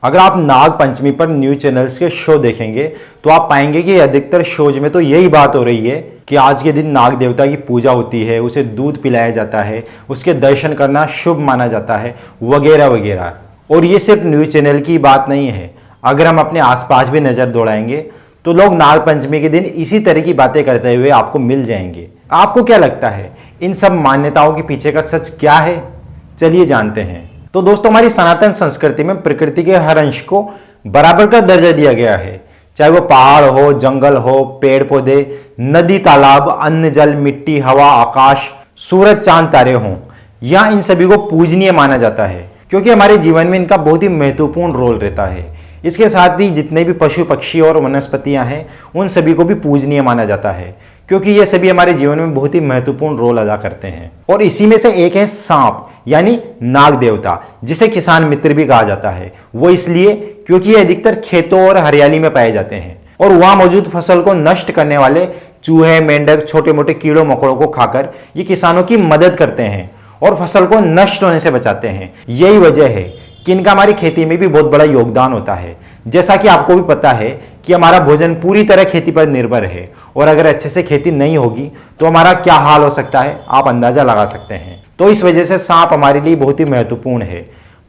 अगर आप नाग पंचमी पर न्यूज चैनल्स के शो देखेंगे तो आप पाएंगे कि अधिकतर शोज में तो यही बात हो रही है कि आज के दिन नाग देवता की पूजा होती है, उसे दूध पिलाया जाता है, उसके दर्शन करना शुभ माना जाता है, वगैरह वगैरह। और ये सिर्फ न्यूज चैनल की बात नहीं है, अगर हम अपने आसपास भी नज़र दौड़ाएंगे तो लोग नाग पंचमी के दिन इसी तरह की बातें करते हुए आपको मिल जाएंगे। आपको क्या लगता है इन सब मान्यताओं के पीछे का सच क्या है? चलिए जानते हैं। तो दोस्तों, हमारी सनातन संस्कृति में प्रकृति के हर अंश को बराबर का दर्जा दिया गया है, चाहे वो पहाड़ हो, जंगल हो, पेड़ पौधे, नदी तालाब, अन्न जल, मिट्टी, हवा, आकाश, सूरज, चांद, तारे हों। यहाँ इन सभी को पूजनीय माना जाता है क्योंकि हमारे जीवन में इनका बहुत ही महत्वपूर्ण रोल रहता है। इसके साथ ही जितने भी पशु पक्षी और वनस्पतियां हैं उन सभी को भी पूजनीय माना जाता है क्योंकि ये सभी हमारे जीवन में बहुत ही महत्वपूर्ण रोल अदा करते हैं। और इसी में से एक है सांप यानी नाग देवता, जिसे किसान मित्र भी कहा जाता है। वो इसलिए क्योंकि ये अधिकतर खेतों और हरियाली में पाए जाते हैं और वहां मौजूद फसल को नष्ट करने वाले चूहे, मेंढक, छोटे मोटे कीड़ों मकोड़ों को खाकर ये किसानों की मदद करते हैं और फसल को नष्ट होने से बचाते हैं। यही वजह है कि इनका हमारी खेती में भी बहुत बड़ा योगदान होता है। जैसा कि आपको भी पता है कि हमारा भोजन पूरी तरह खेती पर निर्भर है और अगर अच्छे से खेती नहीं होगी तो हमारा क्या हाल हो सकता है, आप अंदाजा लगा सकते हैं। तो इस वजह से सांप हमारे लिए बहुत ही महत्वपूर्ण है।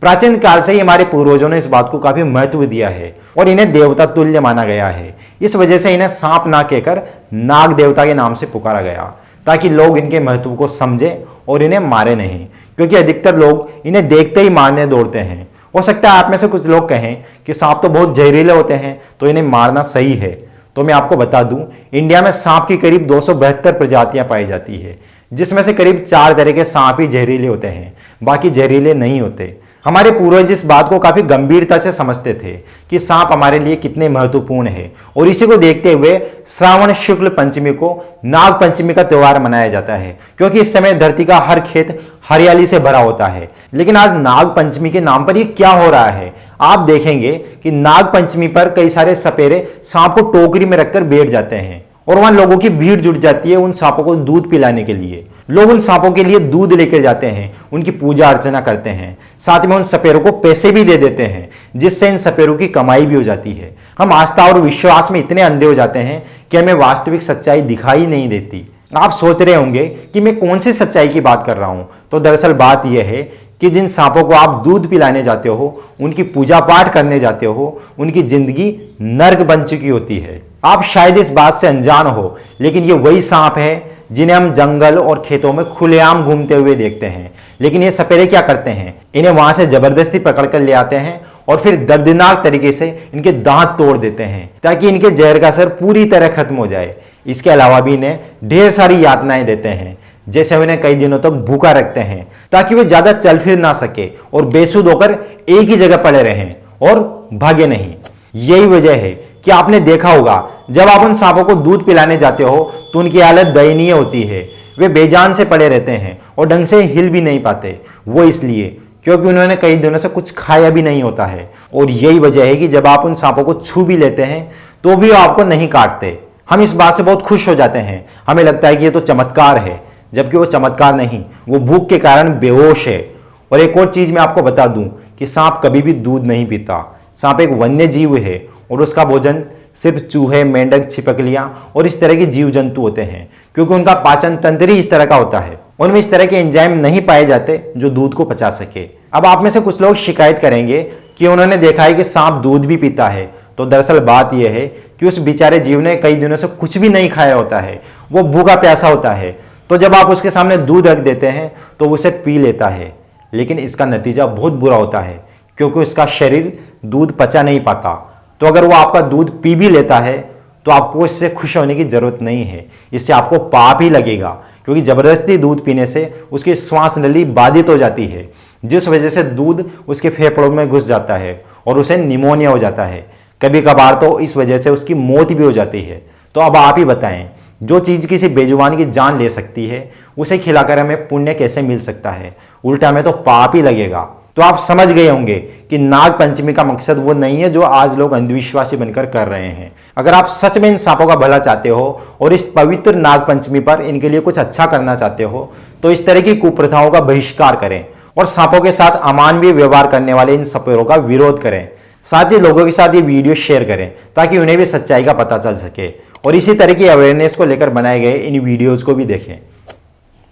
प्राचीन काल से ही हमारे पूर्वजों ने इस बात को काफी महत्व दिया है और इन्हें देवता तुल्य माना गया है। इस वजह से इन्हें सांप ना कहकर नाग देवता के नाम से पुकारा गया ताकि लोग इनके महत्व को समझें और इन्हें मारे नहीं, क्योंकि अधिकतर लोग इन्हें देखते ही मारने दौड़ते हैं। हो सकता है आप में से कुछ लोग कहें कि सांप तो बहुत जहरीले होते हैं तो इन्हें मारना सही है। तो मैं आपको बता दूं, इंडिया में सांप की करीब 272 प्रजातियां पाई जाती है, जिसमें से करीब 4 तरह के सांप ही जहरीले होते हैं, बाकी जहरीले नहीं होते। हमारे पूर्वज इस बात को काफी गंभीरता से समझते थे कि सांप हमारे लिए कितने महत्वपूर्ण है और इसी को देखते हुए श्रावण शुक्ल पंचमी को नाग पंचमी का त्योहार मनाया जाता है क्योंकि इस समय धरती का हर खेत हरियाली से भरा होता है। लेकिन आज नाग पंचमी के नाम पर ये क्या हो रहा है? आप देखेंगे कि नाग पंचमी पर कई सारे सपेरे सांप को टोकरी में रखकर बैठ जाते हैं और वहां लोगों की भीड़ जुट जाती है उन सांपों को दूध पिलाने के लिए। लोग उन सांपों के लिए दूध लेकर जाते हैं, उनकी पूजा अर्चना करते हैं, साथ में उन सपेरों को पैसे भी दे देते हैं, जिससे इन सपेरों की कमाई भी हो जाती है। हम आस्था और विश्वास में इतने अंधे हो जाते हैं कि हमें वास्तविक सच्चाई दिखाई नहीं देती। आप सोच रहे होंगे कि मैं कौन सी सच्चाई की बात कर रहा हूं, तो दरअसल बात यह है कि जिन सांपों को आप दूध पिलाने जाते हो, उनकी पूजा पाठ करने जाते हो, उनकी जिंदगी नर्क बन चुकी होती है। आप शायद इस बात से अनजान हो, लेकिन ये वही सांप है जिन्हें हम जंगल और खेतों में खुलेआम घूमते हुए देखते हैं। लेकिन ये सपेरे क्या करते हैं? इन्हें वहां से जबरदस्ती पकड़कर ले आते हैं और फिर दर्दनाक तरीके से इनके दांत तोड़ देते हैं ताकि इनके जहर का असर पूरी तरह खत्म हो जाए। इसके अलावा भी इन्हें ढेर सारी यातनाएं देते हैं, जैसे उन्हें कई दिनों तक भूखा रखते हैं ताकि वे ज्यादा चल फिर ना सके और बेसुध होकर एक ही जगह पड़े रहें और भागे नहीं। यही वजह है कि आपने देखा होगा जब आप उन सांपों को दूध पिलाने जाते हो तो उनकी हालत दयनीय होती है। वे बेजान से पड़े रहते हैं और ढंग से हिल भी नहीं पाते। वो इसलिए क्योंकि उन्होंने कई दिनों से कुछ खाया भी नहीं होता है। और यही वजह है कि जब आप उन सांपों को छू भी लेते हैं तो भी वो आपको नहीं काटते। हम इस बात से बहुत खुश हो जाते हैं, हमें लगता है कि ये तो चमत्कार है, जबकि वो चमत्कार नहीं, वो भूख के कारण बेहोश है। और एक और चीज मैं आपको बता दूं कि सांप कभी भी दूध नहीं पीता। सांप एक वन्य जीव है और उसका भोजन सिर्फ चूहे, मेंढक, छिपकलियां और इस तरह के जीव जंतु होते हैं क्योंकि उनका पाचन तंत्र ही इस तरह का होता है। उनमें इस तरह के एंजाइम नहीं पाए जाते जो दूध को पचा सके। अब आप में से कुछ लोग शिकायत करेंगे कि उन्होंने देखा है कि सांप दूध भी पीता है। तो दरअसल बात यह है कि उस बेचारे जीव ने कई दिनों से कुछ भी नहीं खाया होता है, वो भूखा प्यासा होता है। तो जब आप उसके सामने दूध रख देते हैं तो वो उसे पी लेता है, लेकिन इसका नतीजा बहुत बुरा होता है क्योंकि उसका शरीर दूध पचा नहीं पाता। तो अगर वो आपका दूध पी भी लेता है तो आपको इससे खुश होने की जरूरत नहीं है, इससे आपको पाप ही लगेगा क्योंकि जबरदस्ती दूध पीने से उसकी श्वास नली बाधित हो जाती है, जिस वजह से दूध उसके फेफड़ों में घुस जाता है और उसे निमोनिया हो जाता है। कभी कभार तो इस वजह से उसकी मौत भी हो जाती है। तो अब आप ही बताएं, जो चीज़ किसी बेजुबान की जान ले सकती है उसे खिलाकर हमें पुण्य कैसे मिल सकता है? उल्टा हमें तो पाप ही लगेगा। तो आप समझ गए होंगे कि नाग पंचमी का मकसद वो नहीं है जो आज लोग अंधविश्वासी बनकर कर रहे हैं। अगर आप सच में इन सांपों का भला चाहते हो और इस पवित्र नाग पंचमी पर इनके लिए कुछ अच्छा करना चाहते हो तो इस तरह की कुप्रथाओं का बहिष्कार करें और सांपों के साथ अमानवीय व्यवहार करने वाले इन सपेरों का विरोध करें साथ ही लोगों के साथ ये वीडियो शेयर करें ताकि उन्हें भी सच्चाई का पता चल सके, और इसी तरह की अवेयरनेस को लेकर बनाए गए इन वीडियोज़ को भी देखें।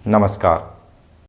नमस्कार।